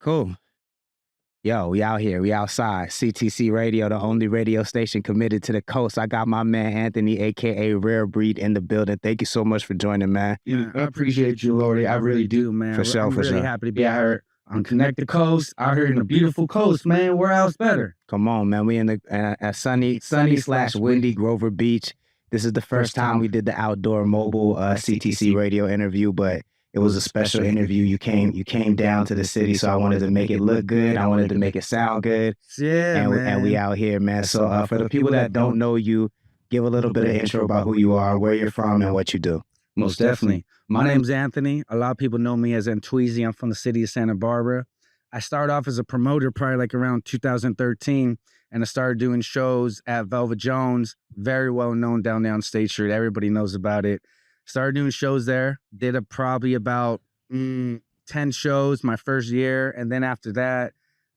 Cool. Yo, we out here. We outside. CTC Radio, the only radio station committed to the coast. I got my man Anthony, a.k.a. Rare Breed, in the building. Thank you so much for joining, man. Yeah, I appreciate you, Lordy. I really do, man. For sure, I'm for really sure. happy to be out here on Connect the Coast, out here in the beautiful coast, man. Where else better? Come on, man. We in the sunny/windy Grover Beach. This is the first time we did the outdoor mobile CTC radio interview, but it was a special interview. You came down to the city, so I wanted to make it look good. I wanted to make it sound good. Yeah, man. And we out here, man. So for the people that don't know you, give a little bit of intro about who you are, where you're from, and what you do. Most definitely. My name's Anthony. A lot of people know me as Antweezy. I'm from the city of Santa Barbara. I started off as a promoter probably like around 2013, and I started doing shows at Velvet Jones, very well known down there on State Street. Everybody knows about it. Started doing shows there. Did probably about 10 shows my first year, and then after that,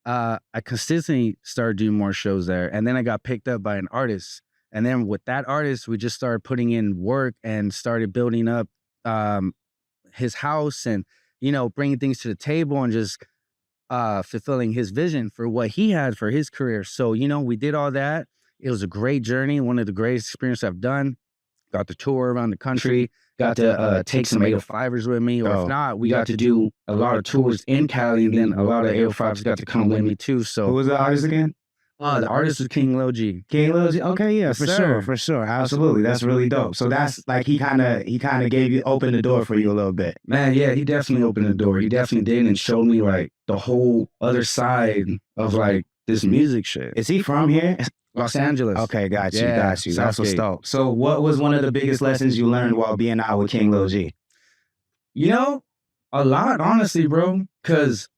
I consistently started doing more shows there. And then I got picked up by an artist. And then with that artist, we just started putting in work and started building up his house and, you know, bringing things to the table and just fulfilling his vision for what he had for his career. So, you know, we did all that. It was a great journey, one of the greatest experiences I've done. Got to tour around the country, got to take some 805ers with me, or if not, we got to do a lot of tours in Cali, and then a lot of 805s got to come with me too. So who was the artist again? The artist was King Lil G. King Lil G. Okay, yeah, for sure, absolutely. That's really dope. So that's like he kind of opened the door for you a little bit. Man, yeah, he definitely opened the door. He definitely did, and showed me like the whole other side of like this music shit. Is he from here? Los Angeles. Okay, got you. Yeah, That's what's dope. So what was one of the biggest lessons you learned while being out with King Lil G? You know, a lot, honestly, bro. Because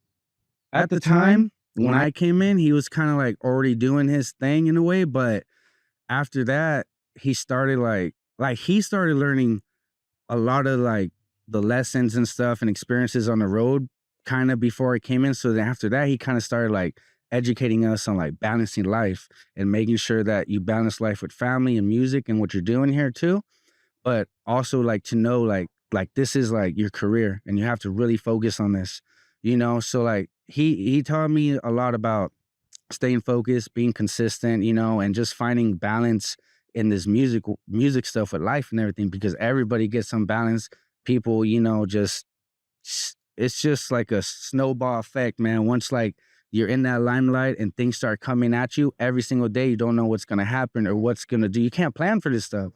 at the time, when I came in, he was kind of like already doing his thing in a way. But after that, he started he started learning a lot of like the lessons and stuff and experiences on the road kind of before I came in. So then after that, he kind of started like educating us on like balancing life and making sure that you balance life with family and music and what you're doing here too. But also like to know like this is like your career and you have to really focus on this, you know? So like he taught me a lot about staying focused, being consistent, you know, and just finding balance in this music stuff with life and everything, because everybody gets some balance. People, you know, it's just like a snowball effect, man. Once like you're in that limelight and things start coming at you every single day, you don't know what's going to happen or what's going to do. You can't plan for this stuff.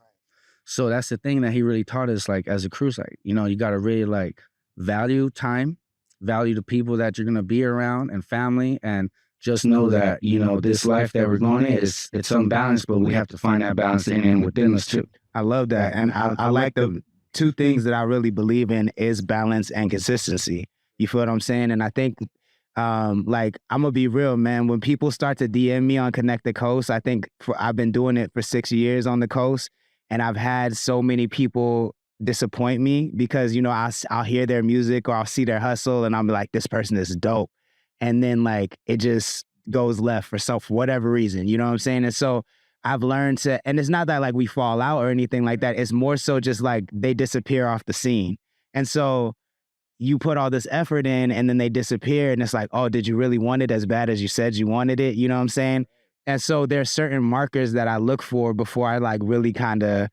So that's the thing that he really taught us, like as a crew, like, you know, you got to really like value time, value the people that you're going to be around and family, and just know that, you know, this life that we're going in it's unbalanced, but we have to find that balance in and within us too. I love that. And I like the two things that I really believe in is balance and consistency. You feel what I'm saying? And I think like, I'm gonna be real, man. When people start to DM me on Connect the Coast, I think I've been doing it for 6 years on the coast, and I've had so many people disappoint me because, you know, I'll hear their music or I'll see their hustle and I'm like, this person is dope. And then like, it just goes left for whatever reason, you know what I'm saying? And so I've learned to, and it's not that like we fall out or anything like that. It's more so just like they disappear off the scene. And so you put all this effort in and then they disappear and it's like, oh, did you really want it as bad as you said you wanted it? You know what I'm saying? And so there's certain markers that I look for before I like really kind of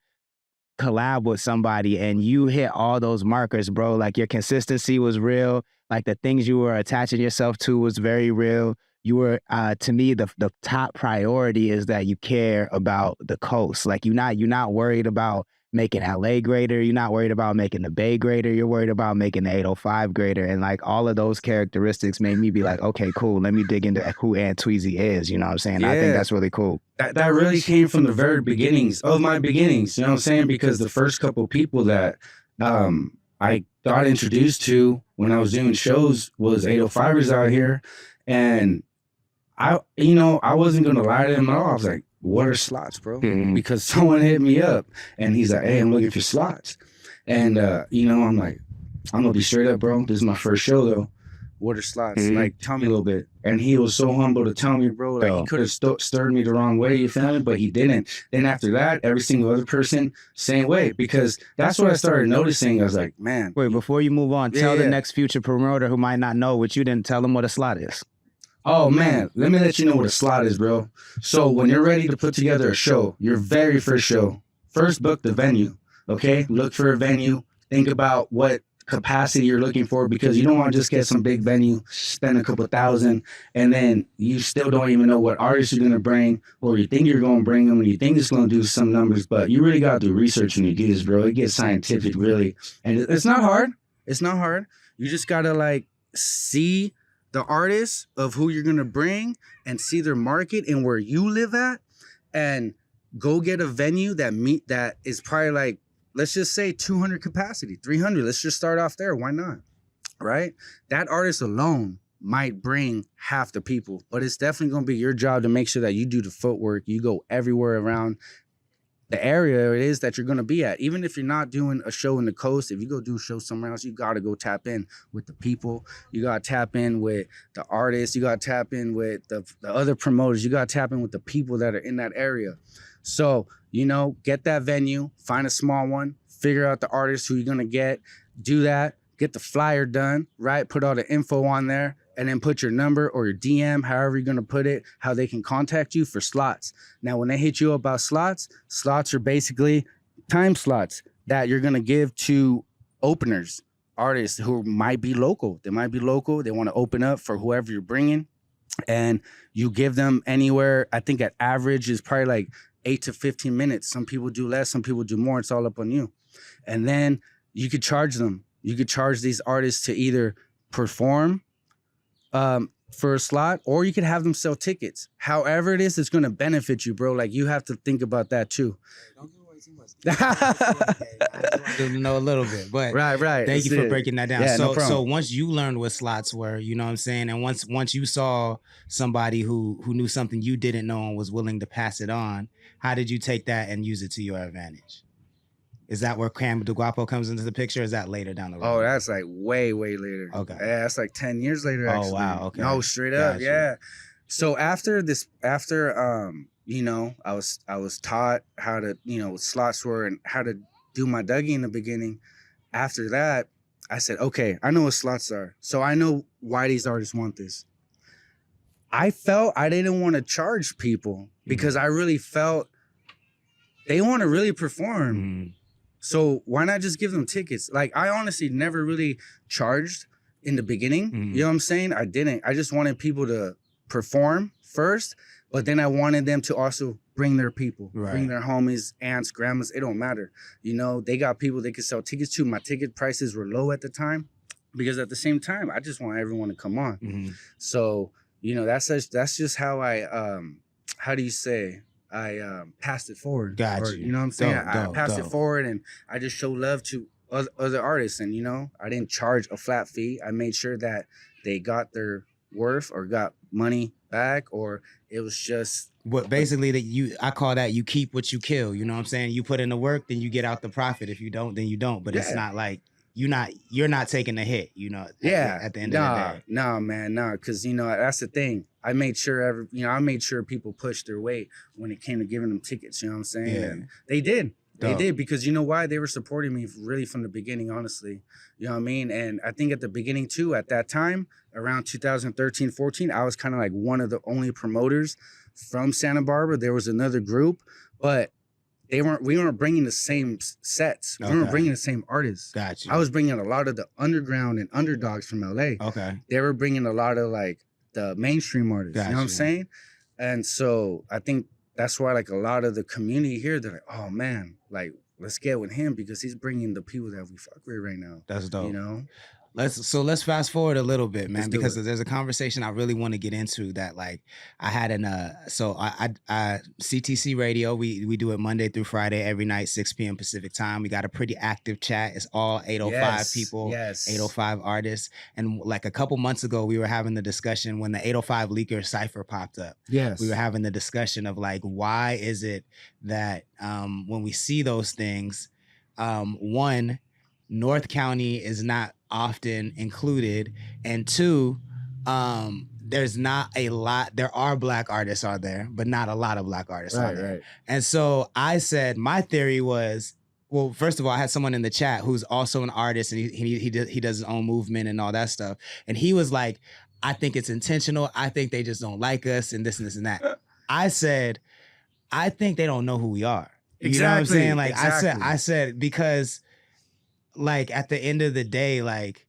collab with somebody, and you hit all those markers, bro. Like your consistency was real. Like the things you were attaching yourself to was very real. You were, to me, the top priority is that you care about the coast. Like you're not worried about making LA greater. You're not worried about making the Bay greater. You're worried about making the 805 greater. And like all of those characteristics made me be like, okay, cool. Let me dig into who Antweezy is. You know what I'm saying? Yeah. I think that's really cool. That really came from the very beginnings of my beginnings. You know what I'm saying? Because the first couple people that I got introduced to when I was doing shows was 805ers out here. And I wasn't going to lie to him at all. I was like, what are slots, bro? Mm-hmm. Because someone hit me up and he's like, hey, I'm looking for slots. And, you know, I'm like, I'm going to be straight up, bro. This is my first show, though. what are slots? Like, tell me a little bit. And he was so humble to tell me, bro. Like, he could have stirred me the wrong way, you feel me? But he didn't. Then after that, every single other person, same way. Because that's what I started noticing. I was like, man. Wait, before you move on, tell the next future promoter who might not know what you didn't tell them what a slot is. Oh, man, let me let you know what a slot is, bro. So when you're ready to put together a show, your very first show, first book the venue, okay? Look for a venue. Think about what capacity you're looking for, because you don't want to just get some big venue, spend a couple thousand, and then you still don't even know what artists you're going to bring, or you think you're going to bring them, and you think it's going to do some numbers, but you really got to do research when you do this, bro. It gets scientific, really. And it's not hard. It's not hard. You just got to, like, see the artists of who you're going to bring and see their market and where you live at, and go get a venue that is probably like, let's just say 200 capacity, 300. Let's just start off there. Why not? Right? That artist alone might bring half the people, but it's definitely going to be your job to make sure that you do the footwork. You go everywhere around the area it is that you're going to be at. Even if you're not doing a show in the coast, if you go do a show somewhere else, you got to go tap in with the people. You got to tap in with the artists. You got to tap in with the other promoters. You got to tap in with the people that are in that area. So, you know, get that venue, find a small one, figure out the artist who you're going to get, do that, get the flyer done, right? Put all the info on there, and then put your number or your DM, however you're going to put it, how they can contact you for slots. Now, when they hit you up about slots are basically time slots that you're going to give to openers, artists who might be local. They might be local. They want to open up for whoever you're bringing, and you give them anywhere. I think at average is probably like 8 to 15 minutes. Some people do less, some people do more. It's all up on you. And then you could charge them. You could charge these artists to either perform for a slot, or you could have them sell tickets. However it is, it's going to benefit you, bro. Like, you have to think about that too. Don't give away too much. I just want to know a little bit, but right. Thank you for breaking that down. Yeah, so, no problem. so once you learned what slots were, you know what I'm saying, and once you saw somebody who knew something you didn't know and was willing to pass it on, how did you take that and use it to your advantage? Is that where Cam De Guapo comes into the picture? Or is that later down the road? Oh, that's like way later. Okay. Yeah, that's like 10 years later, actually. Oh, wow. Okay. No, straight up. Gotcha. Yeah. So after you know, I was taught how to, you know, what slots were and how to do my Dougie in the beginning. After that, I said, okay, I know what slots are. So I know why these artists want this. I felt I didn't want to charge people because I really felt they want to really perform. So why not just give them tickets? Like, I honestly never really charged in the beginning. You know what I'm saying? I didn't. I just wanted people to perform first, but then I wanted them to also bring their people, bring their homies, aunts, grandmas. It don't matter. You know, they got people they could sell tickets to. My ticket prices were low at the time because at the same time, I just want everyone to come on. So, you know, that's just how I, how do you say? I passed it forward. Gotcha. You know what I'm saying? I passed it forward, and I just show love to other artists. And, you know, I didn't charge a flat fee. I made sure that they got their worth or got money back, or it was just. But basically, I call that you keep what you kill. You know what I'm saying? You put in the work, then you get out the profit. If you don't, then you don't. But it's not like you're not taking a hit. You know? At the end of the day. No, man, no, because you know that's the thing. I made sure I made sure people pushed their weight when it came to giving them tickets. You know what I'm saying? Yeah. And they did. They did, because you know why? They were supporting me really from the beginning, honestly. You know what I mean? And I think at the beginning too, at that time, around 2013, 14, I was kind of like one of the only promoters from Santa Barbara. There was another group, but we weren't bringing the same sets. We weren't bringing the same artists. Gotcha. I was bringing a lot of the underground and underdogs from LA. Okay. They were bringing a lot of like the mainstream artists. Gotcha. You know what I'm saying? And so I think that's why like a lot of the community here, they're like, oh man, like let's get with him because he's bringing the people that we fuck with right now. That's dope. You know? Let's fast forward a little bit, man, because there's a conversation I really want to get into that, like, I had I CTC radio. We do it Monday through Friday every night, 6 p.m. Pacific time. We got a pretty active chat. It's all 805 people, 805 artists. And like a couple months ago, we were having the discussion when the 805 leaker cipher popped up. Yes, we were having the discussion of like, why is it that when we see those things, one, North County is not often included, and two, there's not a lot. There are Black artists out there, but not a lot of Black artists out there. Right. And so I said my theory was, well, first of all, I had someone in the chat who's also an artist, and he does his own movement and all that stuff, and he was like, I think it's intentional. I think they just don't like us, and this and this and that. I said, I think they don't know who we are. You know what I'm saying? Like I said, because like at the end of the day, like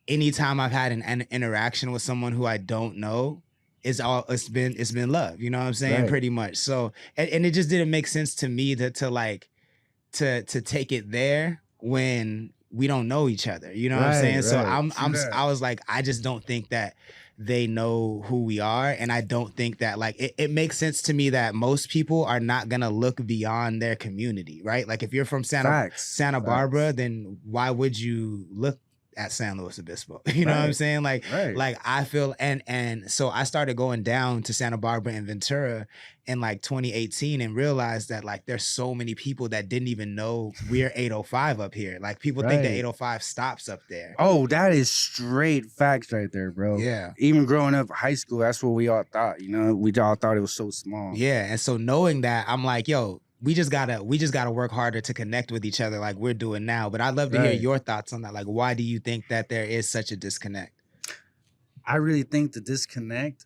anytime I've had an interaction with someone who I don't know, it's been love. You know what I'm saying? Right. Pretty much. So and it just didn't make sense to me to take it there when we don't know each other. You know what I'm saying? So I was like, I just don't think that they know who we are. And I don't think that like, it makes sense to me that most people are not gonna look beyond their community, right? Like if you're from Santa Barbara, then why would you look at San Luis Obispo? You know what I'm saying? Like I feel, and so I started going down to Santa Barbara and Ventura in like 2018 and realized that like there's so many people that didn't even know we're 805 up here. Like people think that 805 stops up there. Oh, that is straight facts right there, bro. Yeah. Even growing up high school, that's what we all thought, you know? We all thought it was so small. Yeah. And so knowing that, I'm like, yo, we just gotta work harder to connect with each other like we're doing now. But I'd love to hear your thoughts on that. Like, why do you think that there is such a disconnect? I really think the disconnect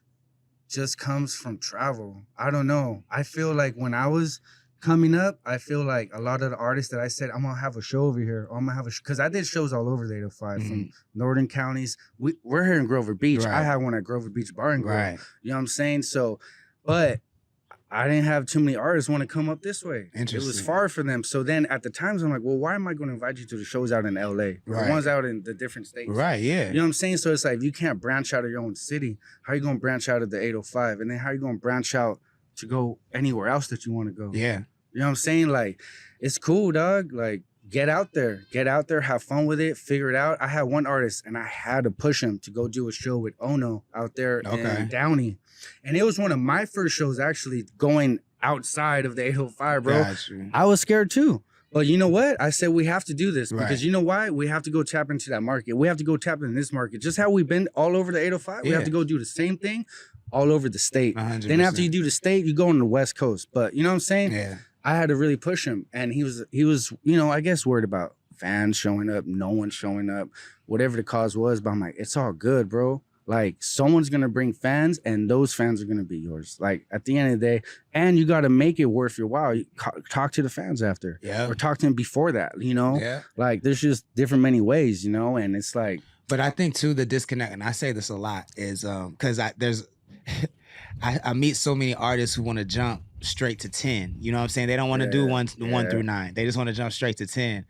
just comes from travel. I don't know. I feel like when I was coming up, I feel like a lot of the artists that I said, I'm gonna have a show over here, or I'm gonna have a because I did shows all over the 805 from northern counties. We're here in Grover Beach. I had one at Grover Beach Bar and Grill. You know what I'm saying? So, but I didn't have too many artists want to come up this way. It was far for them. So then at the times I'm like, well, why am I going to invite you to the shows out in LA? The ones out in the different states. Right, yeah. You know what I'm saying? So it's like, if you can't branch out of your own city, how are you going to branch out of the 805? And then how are you going to branch out to go anywhere else that you want to go? Yeah. You know what I'm saying? Like, it's cool, dog. Like, get out there, have fun with it, figure it out. I had one artist and I had to push him to go do a show with Ono out there in Downey. And it was one of my first shows actually going outside of the 805, bro. I was scared too. But you know what? I said we have to do this because you know why? We have to go tap into that market. We have to go tap into this market. Just how we've been all over the 805, we have to go do the same thing all over the state. 100%. Then after you do the state, you go on the West Coast. But you know what I'm saying? Yeah. I had to really push him. And he was, you know, I guess worried about fans showing up, no one showing up, whatever the cause was. But I'm like, it's all good, bro. Like, someone's going to bring fans, and those fans are going to be yours. Like, at the end of the day, and you got to make it worth your while. You talk to the fans after. Yeah. Or talk to them before that, you know? Yeah. Like, there's just different many ways, you know? And it's like... But I think, too, the disconnect, and I say this a lot, is because there's... I meet so many artists who want to jump straight to 10. You know what I'm saying? They don't want to do one through 9. They just want to jump straight to 10.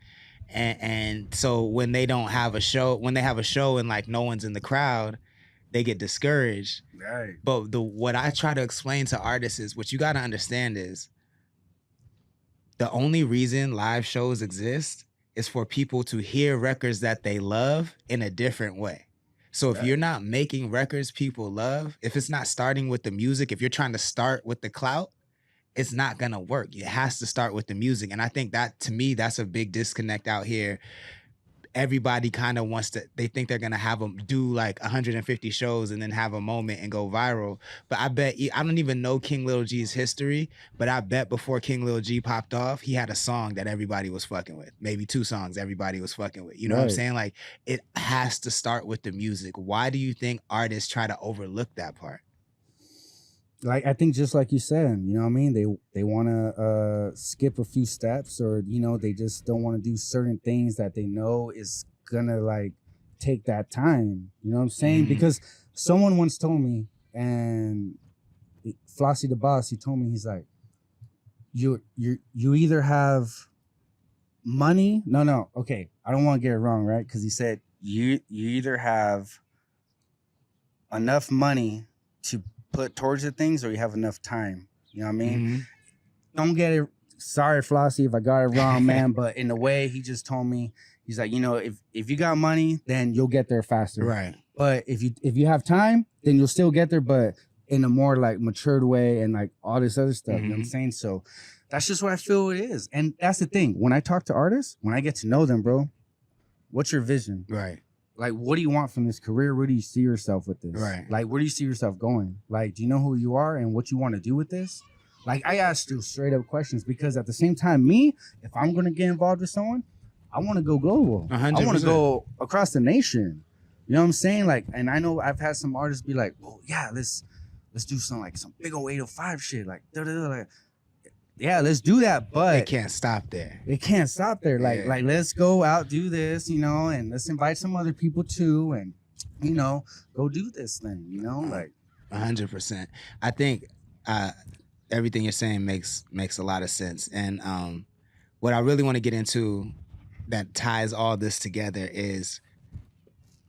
And so when they don't have a show, when they have a show and, like, no one's in the crowd... they get discouraged. Right. But what I try to explain to artists is what you got to understand is the only reason live shows exist is for people to hear records that they love in a different way. So if you're not making records people love, if it's not starting with the music, if you're trying to start with the clout, it's not going to work. It has to start with the music. And I think that, to me, that's a big disconnect out here. Everybody kind of wants to, they think they're going to have them do like 150 shows and then have a moment and go viral. But I bet, I don't even know King Lil G's history, but I bet before King Lil G popped off, he had a song that everybody was fucking with. Maybe 2 songs everybody was fucking with. You know what I'm saying? Like, it has to start with the music. Why do you think artists try to overlook that part? Like, I think just like you said, you know what I mean? They want to skip a few steps, or, you know, they just don't want to do certain things that they know is gonna like take that time. You know what I'm saying? Because someone once told me, and Flossie the Boss, he told me, he's like, you either have money. Okay, I don't want to get it wrong, right? Because he said you either have enough money to put towards the things, or you have enough time. You know what I mean? Don't get it. Sorry, Flossie, if I got it wrong, man. But in a way, he just told me, he's like, you know, if you got money, then you'll get there faster. Right. But if you have time, then you'll still get there, but in a more like matured way and like all this other stuff. You know what I'm saying? So that's just what I feel it is. And that's the thing. When I talk to artists, when I get to know them, bro, What's your vision? Right. Like, what do you want from this career? Where do you see yourself with this? Right. Like, where do you see yourself going? Like, do you know who you are and what you want to do with this? Like, I asked you straight up questions because at the same time, me, if I'm going to get involved with someone, I want to go global. 100%. I want to go across the nation. You know what I'm saying? Like, and I know I've had some artists be like, oh yeah, let's do some big old 805 shit. Like, like, yeah, let's do that. But it can't stop there. It can't stop there. Like, Yeah. like let's go out, do this, you know, and let's invite some other people too, and you know, go do this thing, you know, like 100%. I think everything you're saying makes a lot of sense. And what I really want to get into that ties all this together is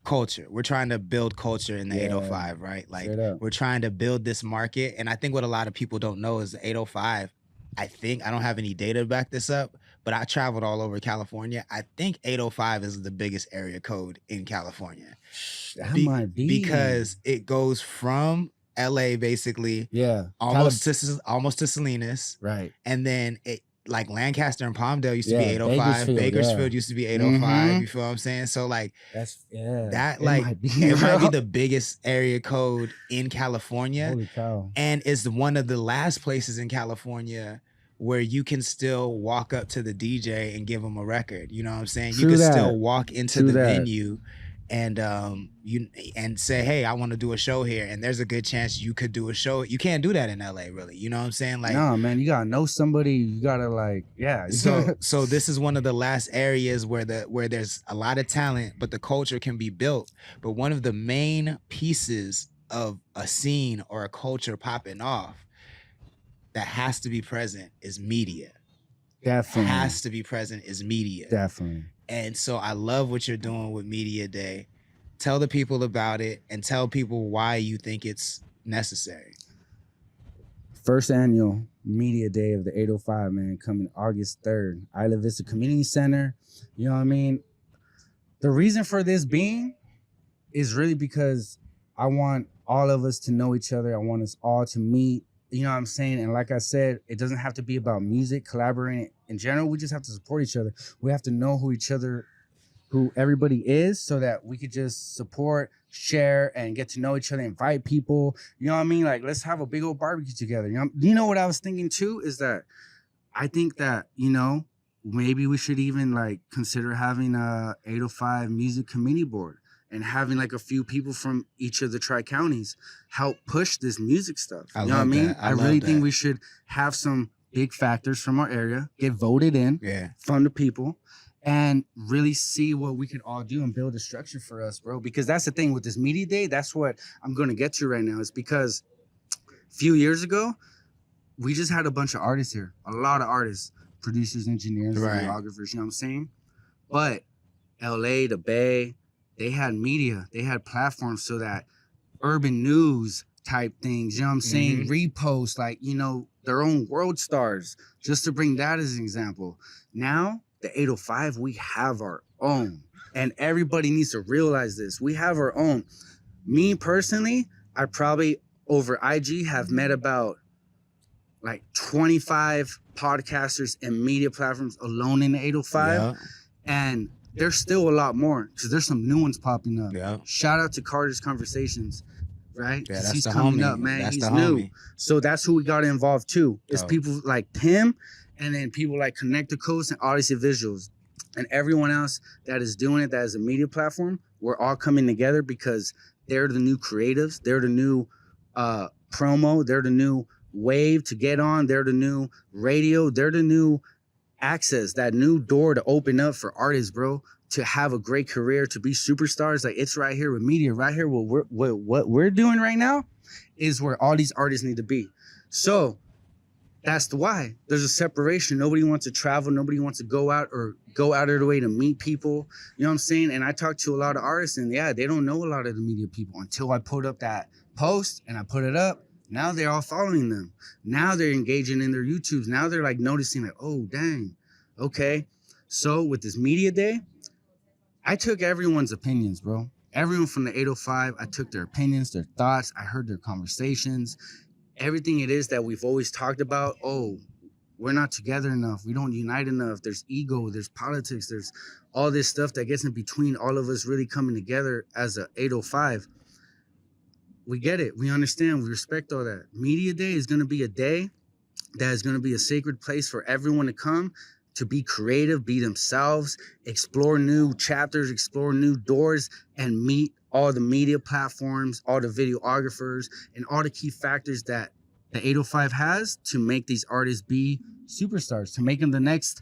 culture. We're trying to build culture in the 805, right? Like we're trying to build this market. And I think what a lot of people don't know is the 805, I don't have any data to back this up, but I traveled all over California. I think 805 is the biggest area code in California. That might be. Because it goes from LA basically, almost to Salinas, right? And then it like Lancaster and Palmdale used to be 805. Bakersfield used to be 805. You feel what I'm saying? So like that might be the biggest area code in California. Holy cow. And it's one of the last places in California where you can still walk up to the DJ and give them a record. You know what I'm saying? You can still walk into the venue and say, hey, I want to do a show here, and there's a good chance you could do a show. You can't do that in LA, really. You know what I'm saying? Like, no, man, you gotta know somebody. You gotta So this is one of the last areas where there's a lot of talent, but the culture can be built. But one of the main pieces of a scene or a culture popping off that has to be present is media. Definitely has to be present is media. Definitely. And so I love what you're doing with Media Day. Tell the people about it and tell people why you think it's necessary. First annual Media Day of the 805, man, coming August 3rd. Isla Vista Community Center. You know what I mean? The reason for this being is really because I want all of us to know each other. I want us all to meet. You know what I'm saying? And like I said, it doesn't have to be about music, collaborating in general. We just have to support each other. We have to know who everybody is so that we could just support, share, and get to know each other, invite people. You know what I mean? Like, let's have a big old barbecue together. You know what I was thinking too is that I think that, you know, maybe we should even like consider having a 805 music committee board and having like a few people from each of the tri-counties help push this music stuff. You know what I mean? I really think we should have some big factors from our area, get voted in from the people, and really see what we can all do and build a structure for us, bro. Because that's the thing with this Media Day, that's what I'm going to get to right now, is because a few years ago, we just had a bunch of artists here, a lot of artists, producers, engineers, videographers, you know what I'm saying? But LA, the Bay, they had media, they had platforms so that urban news type things, you know what I'm saying? Repost, like, you know, their own world stars, just to bring that as an example. Now, the 805, we have our own. And everybody needs to realize this. We have our own. Me personally, I probably over IG have met about like 25 podcasters and media platforms alone in the 805. And there's still a lot more because there's some new ones popping up. Shout out to Carter's Conversations, right? Yeah, that's he's the coming homie. up, man. That's he's the new. homie. So that's who we got involved too. It's people like him, and then people like Connect the Coast and Odyssey Visuals. And everyone else that is doing it, that is a media platform, we're all coming together because they're the new creatives. They're the new promo. They're the new wave to get on. They're the new radio. They're the new access, that new door to open up for artists, bro, to have a great career, to be superstars. Like, it's right here with media, right here. What we're doing right now is where all these artists need to be. So that's the why. There's a separation. Nobody wants to travel. Nobody wants to go out or go out of their way to meet people. You know what I'm saying? And I talk to a lot of artists, and they don't know a lot of the media people until I put up that post and I put it up. Now they're all following them. Now they're engaging in their YouTubes. Now they're like noticing like, oh, dang. Okay. So with this Media Day, I took everyone's opinions, bro. Everyone from the 805, I took their opinions, their thoughts. I heard their conversations. Everything it is that we've always talked about. Oh, we're not together enough. We don't unite enough. There's ego, there's politics, there's all this stuff that gets in between all of us really coming together as a 805. We get it. We understand. We respect all that. Media Day is going to be a day that is going to be a sacred place for everyone to come to be creative, be themselves, explore new chapters, explore new doors, and meet all the media platforms, all the videographers, and all the key factors that the 805 has to make these artists be superstars, to make them the next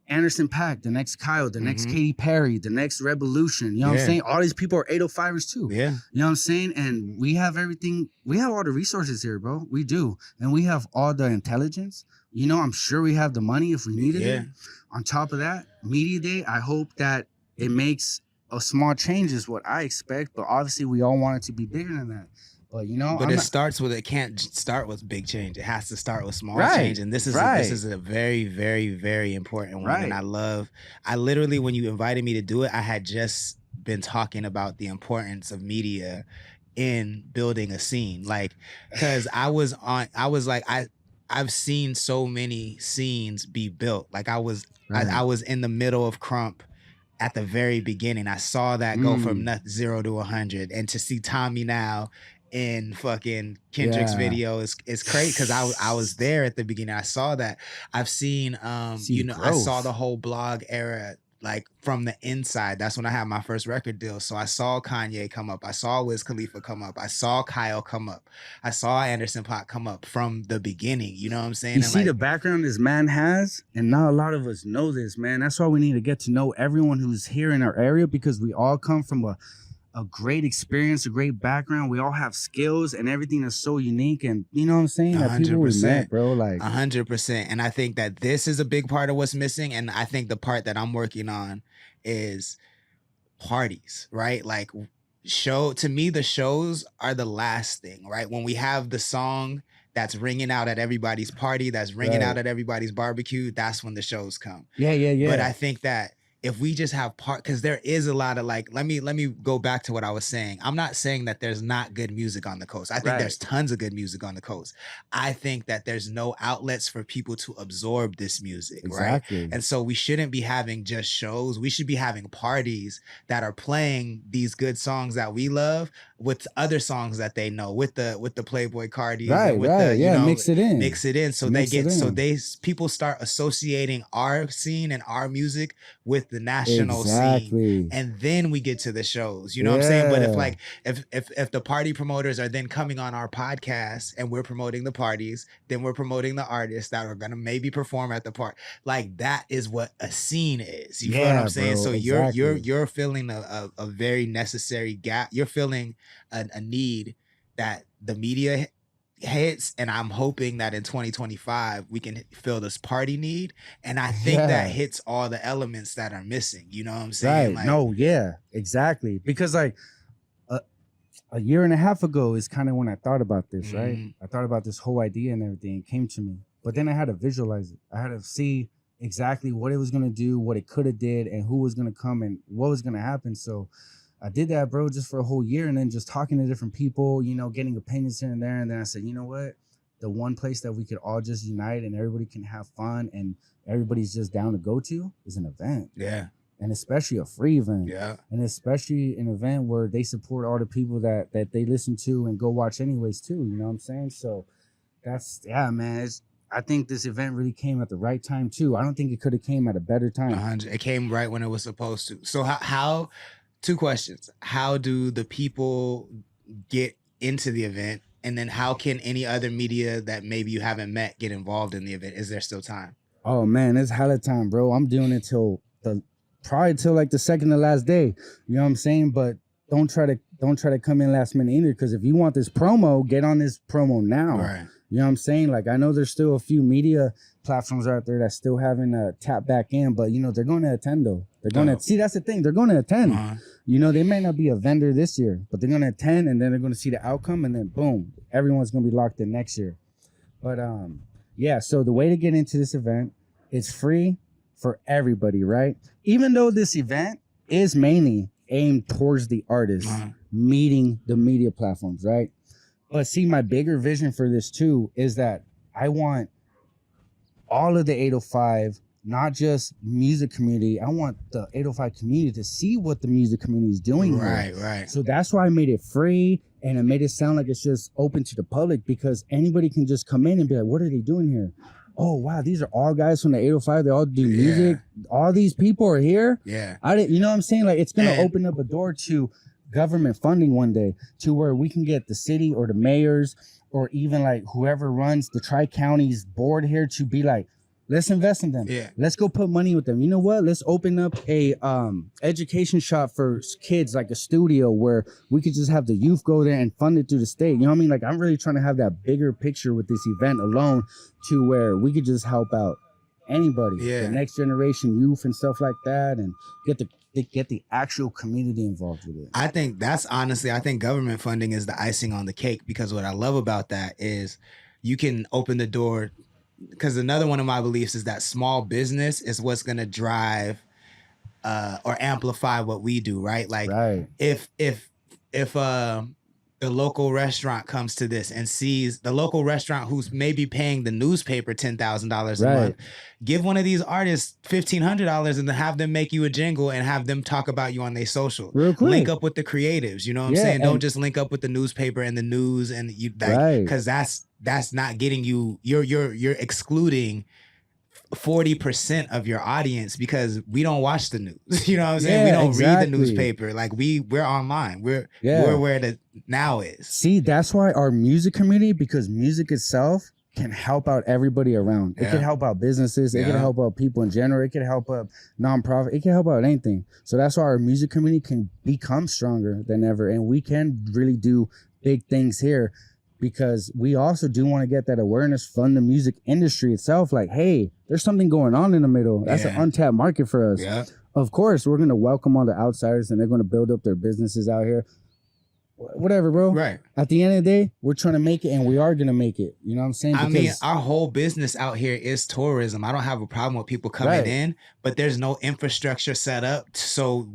Anderson .Paak, the next Kyle, the next Katy Perry, the next Revolution. You know what I'm saying? All these people are 805ers too. Yeah. You know what I'm saying? And we have everything. We have all the resources here, bro. We do. And we have all the intelligence. You know, I'm sure we have the money if we needed it. On top of that, Media Day, I hope that it makes a small change is what I expect. But obviously, we all want it to be bigger than that. But you know, but it can't start with big change. It has to start with small change. And this is a very, very, very important one. And I literally, when you invited me to do it, I had just been talking about the importance of media in building a scene. Like, cause I've seen so many scenes be built. Like I was in the middle of Crump at the very beginning. I saw that go from 0 to 100, and to see Tommy now in fucking Kendrick's video is crazy, because I was there at the beginning. I saw that. I've seen growth. I saw the whole blog era like from the inside. That's when I had my first record deal. So I saw Kanye come up, I saw Wiz Khalifa come up, I saw Kyle come up, I saw Anderson .Paak come up from the beginning. You know what I'm saying? You see the background this man has, and not a lot of us know this, man. That's why we need to get to know everyone who's here in our area, because we all come from a great experience, a great background. We all have skills, and everything is so unique. And you know what I'm saying? 100%, bro. Like 100%. And I think that this is a big part of what's missing. And I think the part that I'm working on is parties, right? Like to me, the shows are the last thing, right? When we have the song that's ringing out at everybody's party, that's ringing out at everybody's barbecue, that's when the shows come. Yeah. But I think that if we just have because there is a lot of like, let me go back to what I was saying. I'm not saying that there's not good music on the coast. I think there's tons of good music on the coast. I think that there's no outlets for people to absorb this music, right? And so we shouldn't be having just shows. We should be having parties that are playing these good songs that we love with other songs that they know, with the Playboy Cardis, and with the mix it in, so people start associating our scene and our music with the national scene, and then we get to the shows. You know what I'm saying? But if the party promoters are then coming on our podcast and we're promoting the parties, then we're promoting the artists that are gonna maybe perform at the party. Like that is what a scene is. You feel what I'm saying? So you're filling a very necessary gap. You're filling a need that the media hits, and I'm hoping that in 2025 we can fill this party need, and I think that hits all the elements that are missing. You know what I'm saying? Exactly. Because like a year and a half ago is kind of when I thought about this, right? I thought about this whole idea and everything. It came to me, but then I had to visualize it. I had to see exactly what it was gonna do, what it could have did, and who was gonna come and what was gonna happen. So I did that, bro, just for a whole year, and then just talking to different people, you know, getting opinions here and there. And then I said, you know what? The one place that we could all just unite and everybody can have fun and everybody's just down to go to is an event. Yeah. And especially a free event. Yeah. And especially an event where they support all the people that they listen to and go watch anyways too. You know what I'm saying? So that's, man, I think this event really came at the right time too. I don't think it could have came at a better time. It came right when it was supposed to. So how 2 questions. How do the people get into the event? And then how can any other media that maybe you haven't met get involved in the event? Is there still time? Oh man, there's hella time, bro. I'm doing it probably till like the second to last day. You know what I'm saying? But don't try to come in last minute either, because if you want this promo, get on this promo now. Right. You know what I'm saying? Like, I know there's still a few media platforms out there that still haven't tapped back in, but you know, they're going to attend though. They're going to see, that's the thing. They're going to attend. You know, they may not be a vendor this year, but they're going to attend, and then they're going to see the outcome, and then boom, everyone's going to be locked in next year. But so the way to get into this event, it's free for everybody, right? Even though this event is mainly aimed towards the artists meeting the media platforms, right? But see, my bigger vision for this too is that I want all of the 805, not just music community. I want the 805 community to see what the music community is doing here. Right. So that's why I made it free, and I made it sound like it's just open to the public, because anybody can just come in and be like, what are they doing here? Oh, wow, these are all guys from the 805. They all do music. All these people are here. Yeah. You know what I'm saying? Like, it's going to open up a door to government funding one day, to where we can get the city or the mayors or even like whoever runs the Tri-Counties board here to be like, let's invest in them. Yeah. Let's go put money with them. You know what? Let's open up a education shop for kids, like a studio where we could just have the youth go there and fund it through the state. You know what I mean? Like, I'm really trying to have that bigger picture with this event alone, to where we could just help out anybody, the next generation youth and stuff like that, and get the actual community involved with it. I think government funding is the icing on the cake, because what I love about that is you can open the door. Because another one of my beliefs is that small business is what's going to drive or amplify what we do, right? Like, if the local restaurant comes to this and sees the local restaurant who's maybe paying the newspaper $10,000 a month, give one of these artists $1,500 and have them make you a jingle and have them talk about you on their social. Link up with the creatives, you know what I'm saying? Don't just link up with the newspaper and the news and you, because that's not getting you. You're excluding 40% of your audience, because we don't watch the news. You know what I'm saying? We don't read the newspaper. Like, we're online. We're where the now is. See, that's why our music community, because music itself can help out everybody around. It can help out businesses. It can help out people in general. It can help out nonprofit. It can help out anything. So that's why our music community can become stronger than ever, and we can really do big things here. Because we also do want to get that awareness from the music industry itself. Like, hey, there's something going on in the middle. That's an untapped market for us. Yeah. Of course, we're going to welcome all the outsiders, and they're going to build up their businesses out here. Whatever, bro. Right. At the end of the day, we're trying to make it, and we are going to make it. You know what I'm saying? I mean, our whole business out here is tourism. I don't have a problem with people coming in, but there's no infrastructure set up. So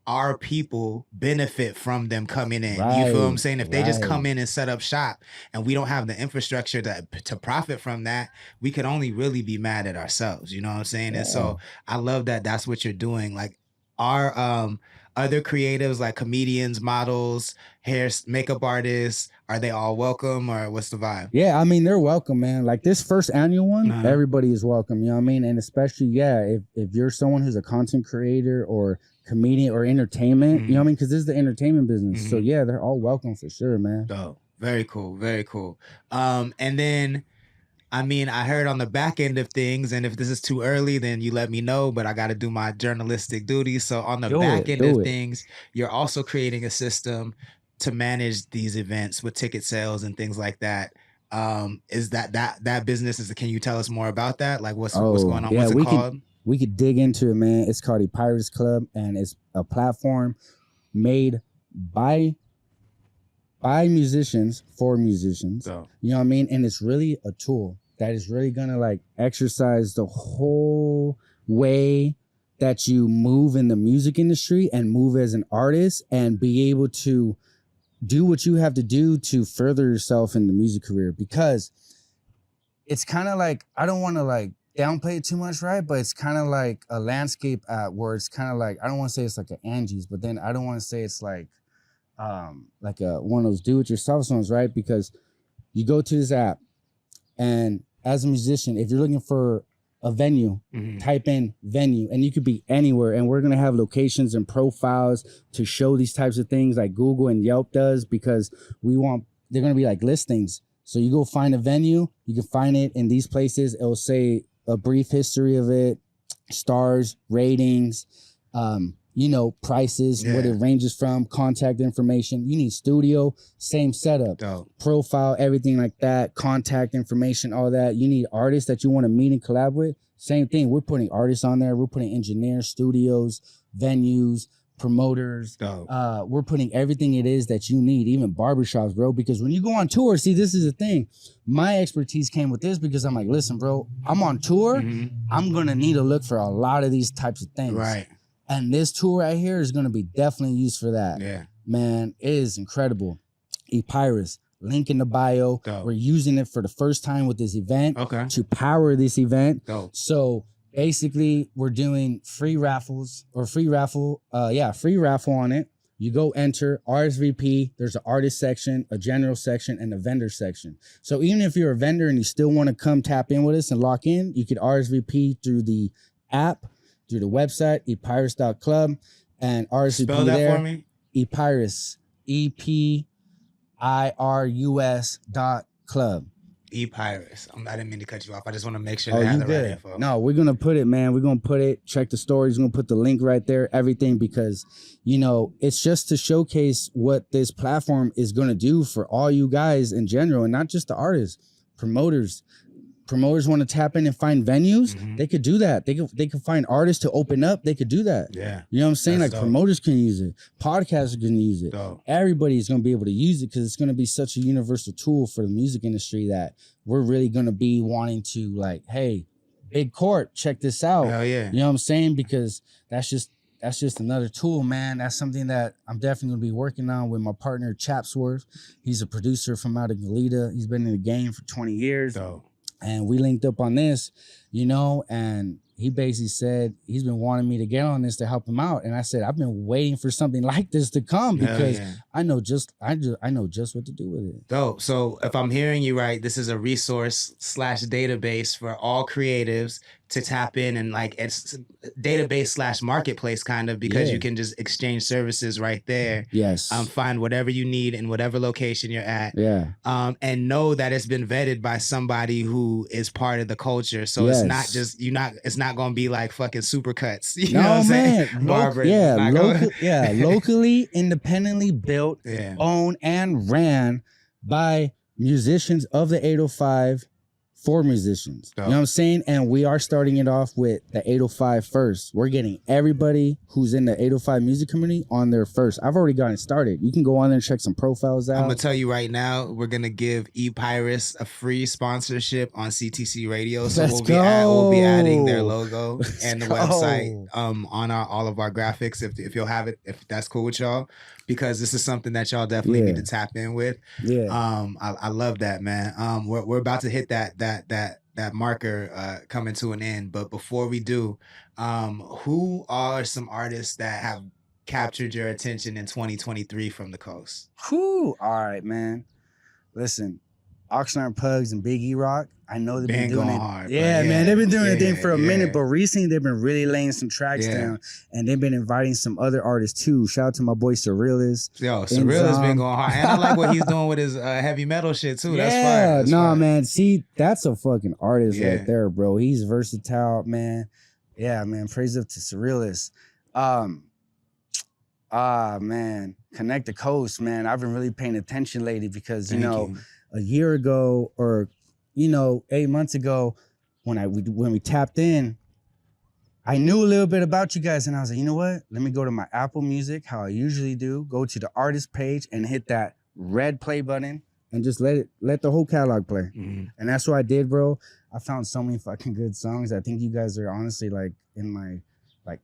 our people benefit from them coming in. You feel what I'm saying? If they just come in and set up shop and we don't have the infrastructure to profit from that, we could only really be mad at ourselves. You know what I'm saying? And so I love that that's what you're doing. Like, our other creatives, like comedians, models, hair, makeup artists, are they all welcome, or what's the vibe? Yeah, I mean, they're welcome, man. Like, this first annual one, everybody is welcome. You know what I mean? And especially, if you're someone who's a content creator or comedian or entertainment, you know what I mean? Because this is the entertainment business. So yeah, they're all welcome for sure, man. Oh, very cool. Very cool. And then, I mean, I heard on the back end of things, and if this is too early, then you let me know, but I got to do my journalistic duties. So on the back end of things, you're also creating a system to manage these events with ticket sales and things like that. Is that business, can you tell us more about that? Like, what's going on? What's it called? We could dig into it, man. It's called a Pirates Club, and it's a platform made by musicians for musicians. You know what I mean? And it's really a tool that is really gonna like exercise the whole way that you move in the music industry and move as an artist, and be able to do what you have to do to further yourself in the music career. Because it's kind of like, I don't want to like downplay it too much, right? But it's kind of like a landscape app where it's kind of like, I don't want to say it's like an Angie's, but then I don't want to say it's like one of those do-it-yourself ones, right? Because you go to this app, and as a musician, if you're looking for a venue, type in venue, and you could be anywhere. And we're going to have locations and profiles to show these types of things like Google and Yelp does, because they're going to be like listings. So you go find a venue, you can find it in these places. It'll say a brief history of it, stars, ratings, prices, what it ranges from, contact information. You need studio, same setup, profile, everything like that, contact information, all that. You need artists that you want to meet and collab with. Same thing. We're putting artists on there. We're putting engineers, studios, venues, promoters. We're putting everything it is that you need, even barbershops, bro. Because when you go on tour, see, this is the thing. My expertise came with this, because I'm like, listen, bro, I'm on tour. I'm going to need to look for a lot of these types of things. Right. And this tool right here is going to be definitely used for that. Yeah. Man, it is incredible. Epirus, Link in the bio. Dope. We're using it for the first time with this event Okay. to power this event. Dope. So basically, we're doing free raffle on it. You go enter RSVP. There's an artist section, a general section, and a vendor section. So even if you're a vendor and you still want to come tap in with us and lock in, you could RSVP through the app, through the website, epirus.club, and RSVP Spell that there. for me. Epirus, EPIRUS.club. Epirus. I didn't mean to cut you off. I just want to make sure Oh, they have you the right good? info. No, we're gonna put it, man. We're gonna put it. Check the stories. We're gonna put the link right there. Everything, because it's just to showcase what this platform is gonna do for all you guys in general, and not just the artists, promoters. Promoters want to tap in and find venues. Mhm. They could do that. They could find artists to open up. They could do that. Yeah. You know what I'm saying? That's Like dope. promoters can use it. Podcasters can use it. Dope. Everybody's going to be able to use it because it's going to be such a universal tool for the music industry that we're really going to be wanting to, like, hey, Big Court, check this out. Hell yeah. You know what I'm saying? Because that's just another tool, man. That's something that I'm definitely going to be working on with my partner, Chapsworth. He's a producer from out of Goleta. He's been in the game for 20 years. Dope. And we linked up on this, and he basically said he's been wanting me to get on this to help him out. And I said, I've been waiting for something like this to come because I know just what to do with it. Dope. So if I'm hearing you right, this is a resource / database for all creatives to tap in, and like it's database / marketplace kind of, because you can just exchange services right there. Yes. Find whatever you need in whatever location you're at. Yeah. And know that it's been vetted by somebody who is part of the culture. So it's not just it's not gonna be like fucking Supercuts. You know what I'm saying? Locally, independently built, owned, and ran by musicians of the 805 for musicians. You know what I'm saying? And we are starting it off with the 805 first. We're getting everybody who's in the 805 music community on there first. I've already gotten it started. You can go on there and check some profiles out. I'm gonna tell you right now, we're gonna give Epirus a free sponsorship on CTC Radio. So we'll be adding their logo and the website on all of our graphics if you'll have it, if that's cool with y'all, because this is something that y'all definitely need to tap in with. I love that, man. We're about to hit that marker coming to an end, but before we do, who are some artists that have captured your attention in 2023 from the coast? All right, man. Listen, Oxnard Pugs and Big E-Rock, I know they've been doing it hard. Man, they've been doing their thing for a minute, but recently they've been really laying some tracks down, and they've been inviting some other artists too. Shout out to my boy Surrealist. Yo, Surrealist been going hard, and I like what he's doing with his heavy metal shit too. That's fire. That's fire. Man. See, that's a fucking artist right there, bro. He's versatile, man. Yeah, man. Praise up to Surrealist. Man. Connect the Coast, man. I've been really paying attention lately because a year ago or 8 months ago when we tapped in, I knew a little bit about you guys, and I was like, you know what? Let me go to my Apple Music, how I usually do, go to the artist page and hit that red play button and just let the whole catalog play. And that's what I did, bro. I found so many fucking good songs. I think you guys are honestly like in my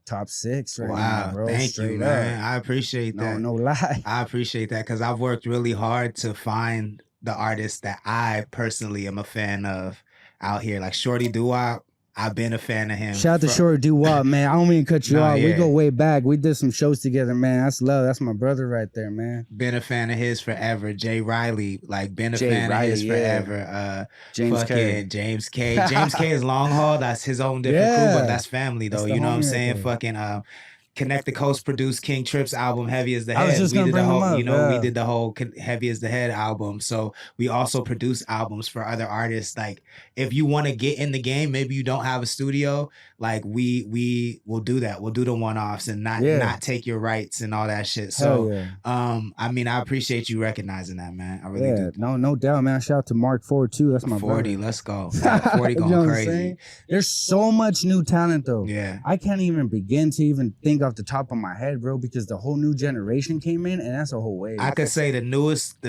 top 6 right now, bro. Thank you, man. I appreciate that. No lie. I appreciate that because I've worked really hard to find the artists that I personally am a fan of out here. Like Shorty Doo-Wop, I've been a fan of him. Shout out to Shorty Doo-Wop, man. I don't mean to cut you off. We go way back. We did some shows together, man. That's love. That's my brother right there, man. Been a fan of his forever. Jay Riley, been a fan of his forever. James K. James K. James K is long haul. That's his own different crew, but that's family though. You know what I'm saying? Fucking Connect the Coast produced King Trip's album Heavy as the Head. I was just gonna bring him up. We did the whole Heavy as the Head album. So we also produce albums for other artists. Like if you want to get in the game, maybe you don't have a studio, like we will do that. We'll do the one-offs and not take your rights and all that shit. So I mean, I appreciate you recognizing that, man. I really do. No doubt, man. Shout out to Mark Ford too. That's my 40. brother. Let's go. 40 going crazy. There's so much new talent though. Yeah. I can't even begin to even think off the top of my head, bro, because the whole new generation came in, and that's a whole wave. I could say the newest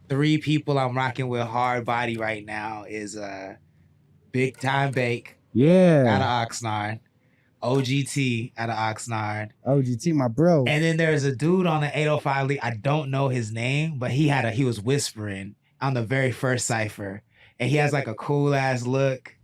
3 people I'm rocking with hard body right now is Big Time Bake. Yeah. Out of Oxnard. OGT out of Oxnard. OGT, my bro. And then there's a dude on the 805 League. I don't know his name, but he was whispering on the very first cipher. And he has like a cool ass look.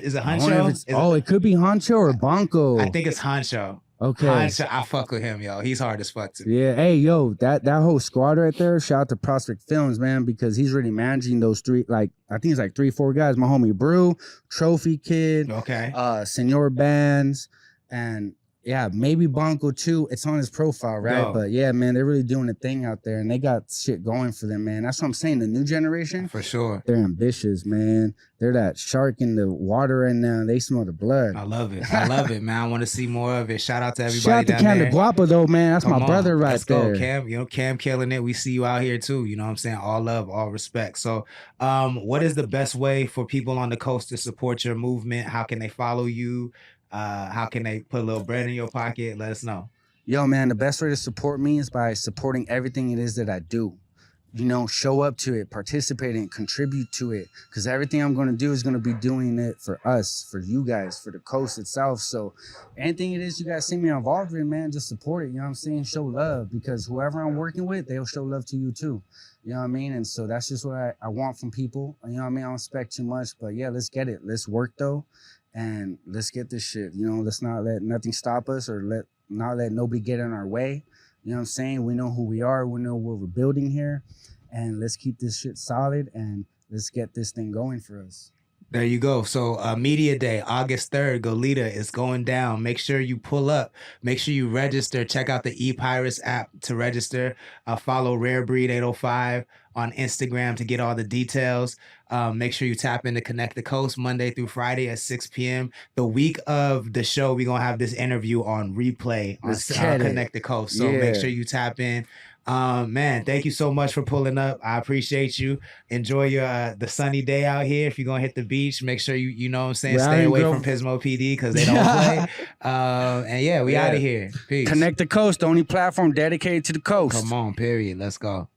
Is it Honcho? It could be Honcho or Bonko. I think it's Honcho. Okay. Honcho, I fuck with him, yo. He's hard as fuck to me. Yeah. Hey, yo, that whole squad right there, shout out to Prospect Films, man, because he's really managing those three, like, I think it's like 3-4 guys. My homie Brew, Trophy Kid, Okay. Senor Bands, and yeah, maybe Bonko too. It's on his profile, right? Yo. But yeah, man, they're really doing a thing out there, and they got shit going for them, man. That's what I'm saying. The new generation, For sure. they're ambitious, man. They're that shark in the water right now. They smell the blood. I love it. I love it, man. I want to see more of it. Shout out to everybody Shout out to down Cam there. the Guapa, though, man. That's Come my on, brother right let's there. go, Cam. You know, Cam killing it. We see you out here too. You know what I'm saying? All love, all respect. So, what is the best way for people on the coast to support your movement? How can they follow you? How can they put a little bread in your pocket? Let us know. Yo, man, the best way to support me is by supporting everything it is that I do. You know, show up to it, participate in it, contribute to it. Because everything I'm going to do is going to be doing it for us, for you guys, for the coast itself. So anything it is you guys see me involved in, man, just support it. You know what I'm saying? Show love. Because whoever I'm working with, they'll show love to you too. You know what I mean? And so that's just what I want from people. You know what I mean? I don't expect too much. But yeah, let's get it. Let's work though. And let's get this shit. You know, let's not let nothing stop us or not let nobody get in our way. You know what I'm saying? We know who we are. We know what we're building here. And let's keep this shit solid and let's get this thing going for us. There you go. So Media Day, August 3rd, Goleta is going down. Make sure you pull up. Make sure you register. Check out the ePirates app to register. Follow Rare Breed 805 on Instagram to get all the details. Make sure you tap into Connect the Coast Monday through Friday at 6 p.m. The week of the show, we're going to have this interview on replay on Connect the Coast. So make sure you tap in. Man, thank you so much for pulling up. I appreciate you. Enjoy your the sunny day out here. If you're gonna hit the beach, make sure you know what I'm saying, stay away from Pismo PD because they don't play. And yeah, we out of here. Peace. Connect the Coast, the only platform dedicated to the coast. Come on, period. Let's go.